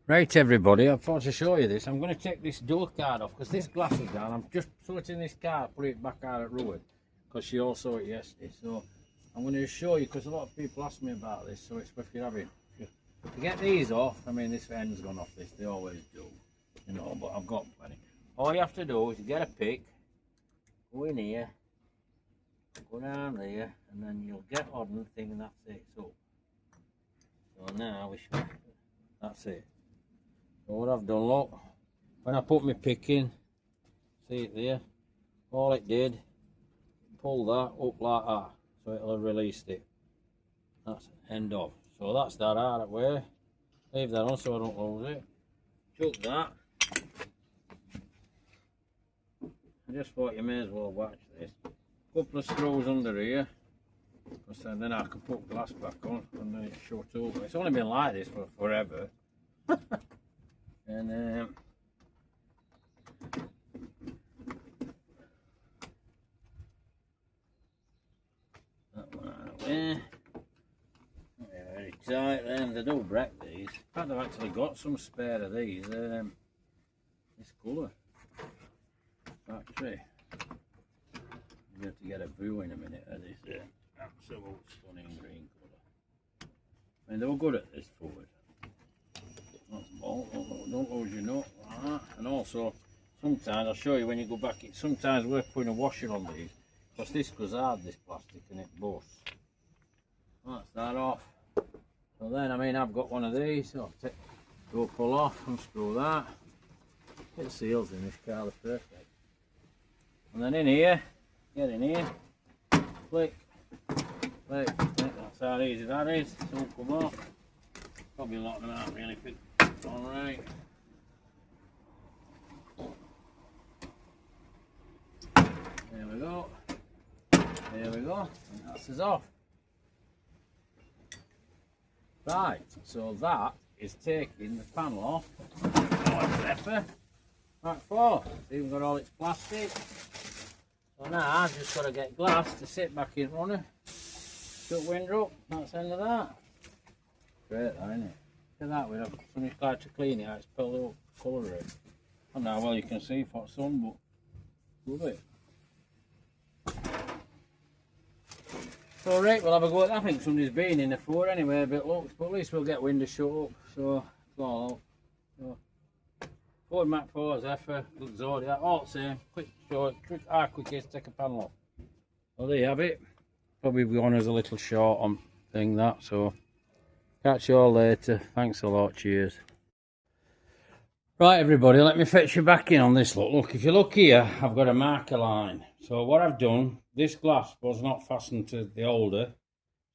Right everybody, I thought to show you this. I'm going to take this door card off because this glass is down. I'm just sorting this card, put it back out at Ruin because she all saw it yesterday. So I'm going to show you because a lot of people ask me about this. So it's worth you having. To get these off, I mean this end's gone off this, they always do, you know, but I've got plenty. All you have to do is get a pick, go in here, go down there, and then you'll get on the thing and that's it. So now we should, that's it. So what I've done, look, when I put my pick in, see it there, all it did, pull that up like that, so it'll have released it. That's end of. So that's that out of the way. Leave that on so I don't lose it. Chuck that. I just thought you may as well watch this. Couple of screws under here, because then I can put glass back on and then it shut over. It's only been like this for forever. And that one out of the way. Very tight then, they do break these. In fact, I've actually got some spare of these. This colour. Factory. I'm going to get a view in a minute of this absolute stunning green colour. I mean, they were good at this forward. Don't lose your nut like that. And also, sometimes, I'll show you when you go back, it's sometimes worth putting a washer on these, because this goes hard, this plastic, and it busts. That's that off. So then, I mean, I've got one of these, so I'll go pull off, unscrew that. It seals in this car, they're perfect. And then in here, get in here, flick, flick, that's how easy that is, it won't come off. Probably a lot of them aren't really fit. Alright. There we go. There we go. And that's us off. Right, so that is taking the panel off. Oh, Zephyr. Mark 4. It's even got all its plastic. So now I've just got to get glass to sit back in runner. Shut window up. That's the end of that. Great, that, isn't it? Look at that, we'd have something like to clean it out, it's put a little colour in. I don't know how well you can see for sun, but love it. So right, we'll have a go at that. I think somebody's been in the floor anyway, a bit looks, but at least we'll get windows shut up. So, go on. So, Ford Mac 4, Zephyr, Zodiac, all the same. Quick short, quick is take a panel off. Well, there you have it. Probably gone as a little short on thing that, so. Catch you all later. Thanks a lot. Cheers. Right, everybody, let me fetch you back in on this. Look, if you look here, I've got a marker line. So what I've done, this glass was not fastened to the holder.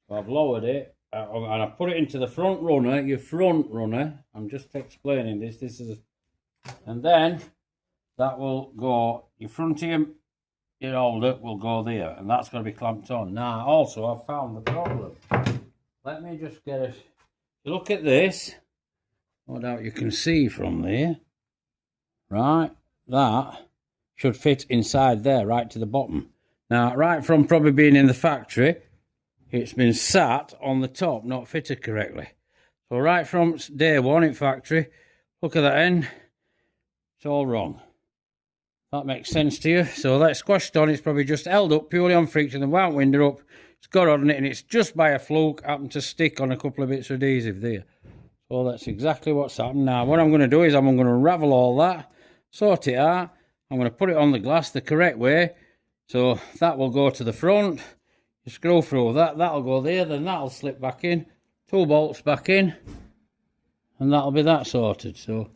So I've lowered it and I've put it into the front runner, your front runner. I'm just explaining this. This is, and then that will go, your front of your holder will go there, and that's going to be clamped on. Now, also, I've found the problem. Let me just get it. Look at this. No doubt you can see from there. Right, that should fit inside there, right to the bottom. Now, right from probably being in the factory, it's been sat on the top, not fitted correctly. So right from day one in factory, look at that end. It's all wrong. That makes sense to you. So that's squashed on. It's probably just held up purely on friction. The wound window up. It's got on it, and it's just by a fluke happened to stick on a couple of bits of adhesive there. So that's exactly what's happened. Now, what I'm going to do is I'm going to unravel all that, sort it out. I'm going to put it on the glass the correct way. So that will go to the front. You screw through that. That'll go there. Then that'll slip back in. 2 bolts back in. And that'll be that sorted. So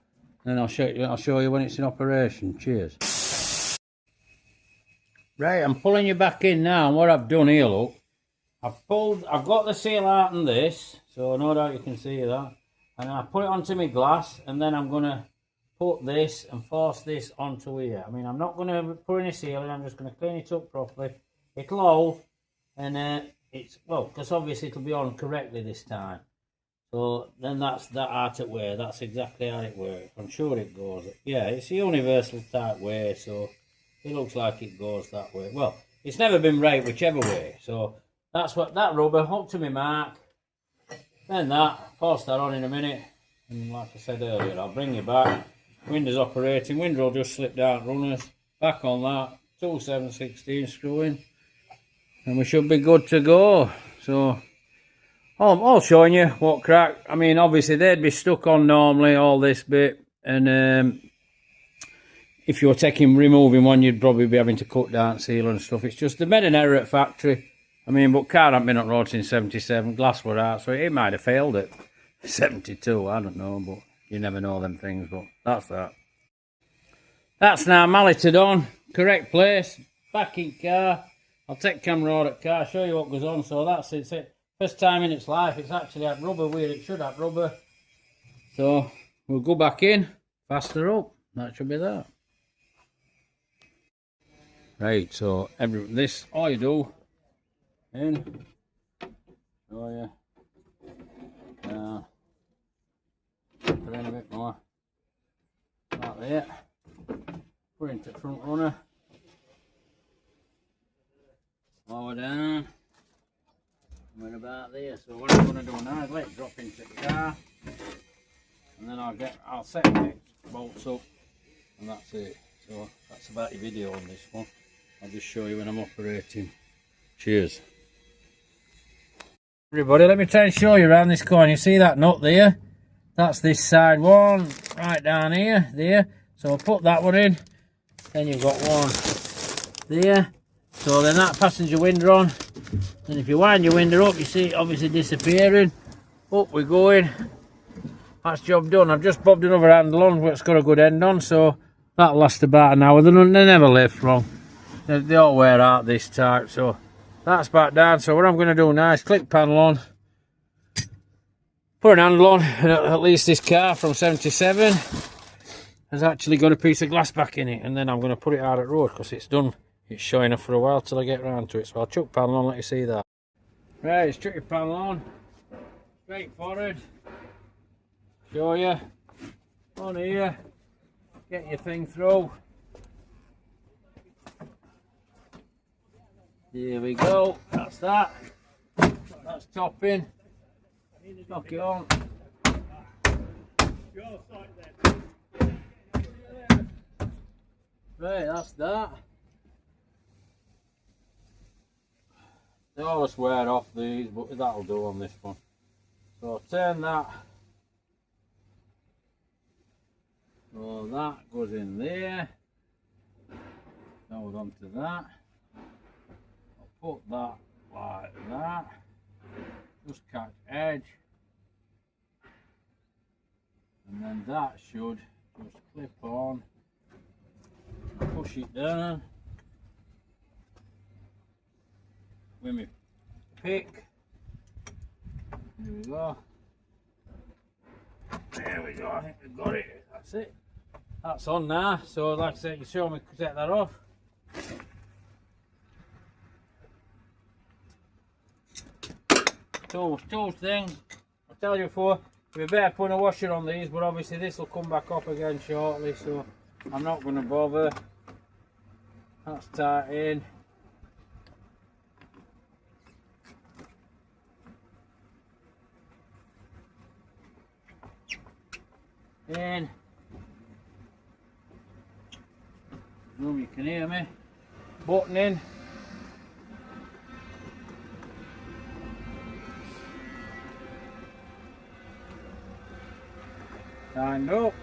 then I'll show you when it's in operation. Cheers. Right, I'm pulling you back in now. And what I've done here, look. I've got the seal out on this, so no doubt you can see that. And I put it onto my glass, and then I'm going to put this and force this onto here. I mean, I'm not going to put any seal in, I'm just going to clean it up properly. It'll hold, and it's, well, because obviously it'll be on correctly this time. So then that's that out of way, that's exactly how it works. I'm sure it goes, yeah, it's a universal type way, so it looks like it goes that way. Well, it's never been right whichever way, so that's what that rubber hooked to my mark. Then that, force that on in a minute, and like I said earlier, I'll bring you back. Windows operating, window will just slip down runners, back on that, 2 7/16 screwing, and we should be good to go. So all showing you what crack. I mean, obviously they'd be stuck on normally all this bit, and if you were removing one, you'd probably be having to cut down seal and stuff. It's just they made an error at factory. I mean, but car hadn't been on road since 77, glass were out, so it might have failed it. 72, I don't know, but you never know them things, but that's that. That's now malleted on, correct place, back in car. I'll take camera out at car, show you what goes on. So that's it. First time in its life, it's actually had rubber where it should have rubber. So we'll go back in, faster up, that should be that. Right, so this, all you do, in, show you, down, put in a bit more, like that, put into front runner, lower down, we're about there. So what I'm going to do now is let it drop into the car, and then I'll set the bolts up, and that's it. So that's about your video on this one. I'll just show you when I'm operating. Cheers. Everybody, let me try and show you around this corner. You see that nut there? That's this side one, right down here, there. So I'll put that one in. Then you've got one there. So then that passenger window on. And if you wind your window up, you see it obviously disappearing. Up we're going. That's job done. I've just bobbed another handle on, but it's got a good end on, so that'll last about an hour. They never lift long. They all wear out this type, so that's back down. So what I'm going to do now is click panel on, put an handle on, and at least this car from 77 has actually got a piece of glass back in it, and then I'm going to put it out at road because it's done. It's showing up for a while till I get round to it, so I'll chuck panel on, let you see that. Right, let's chuck your panel on, straight forward, show you, on here, get your thing through. There we go, that's that. That's topping. Knock it on. Right, that's that. They always wear off these, but that'll do on this one. So turn that. So that goes in there. Hold on to that. Put that like that, just catch edge, and then that should just clip on, push it down with my pick. There we go. There we go, I think we've got it. That's it. That's on now. So like I said, you show me to take that off. Two things, I tell you before, we better put a washer on these, but obviously this will come back off again shortly, so I'm not going to bother. That's tight in. In. You can hear me. Button in. Tightened up.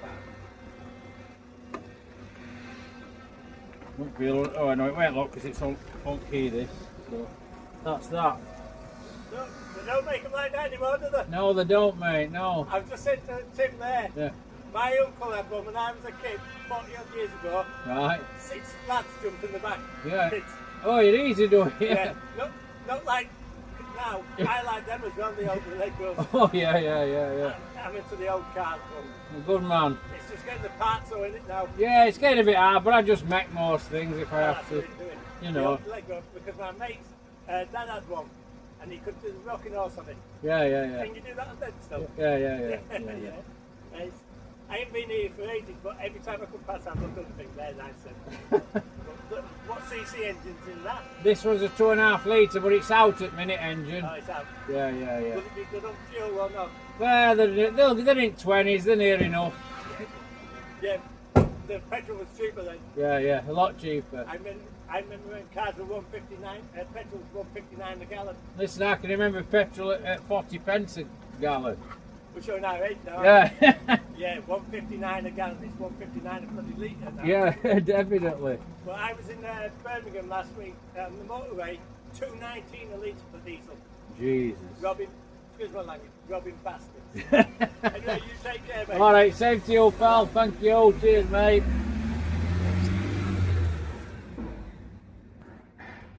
Won't feel. Oh no, it won't look because it's on key this. So that's that. No, they don't make them like that anymore, do they? No, they don't, mate. No. I've just said to Tim there. Yeah. My uncle had one when I was a kid, 40 odd years ago. Right. 6 lads jumped in the back. Yeah. Kids. Oh, you're easy doing it. Yeah. Not like now. I like them as well, the old leg girls. Oh yeah. I'm into the old cars. Good man. It's just getting the parts so in it now. Yeah, it's getting a bit hard, but I just make most things if I have to. You know. The leg girls, because my mate's dad had one, and he could do the rocking horse on it. Yeah. Can you do that on them still? Yeah. It's, I ain't been here for ages, but every time I come past, I look and think they're nice. But what CC engine's in that? This was a 2.5 litre, but it's out at minute engine. Oh, it's out. Yeah. Will it be good on fuel or not? Well, they're in 20s, they're near enough. Yeah, the petrol was cheaper then. Yeah, a lot cheaper. I remember when cars were 159, petrol was 159 a gallon. Listen, I can remember petrol at 40 pence a gallon. We're showing our age now. Yeah. Yeah, 159 a gallon. It's 159 a bloody litre now. Yeah, definitely. Well, I was in Birmingham last week on the motorway, 2.19 a litre for diesel. Jesus. Excuse my language, robbing bastards. Anyway, you take care, mate. Alright, same to you, pal. Thank you. Cheers, mate.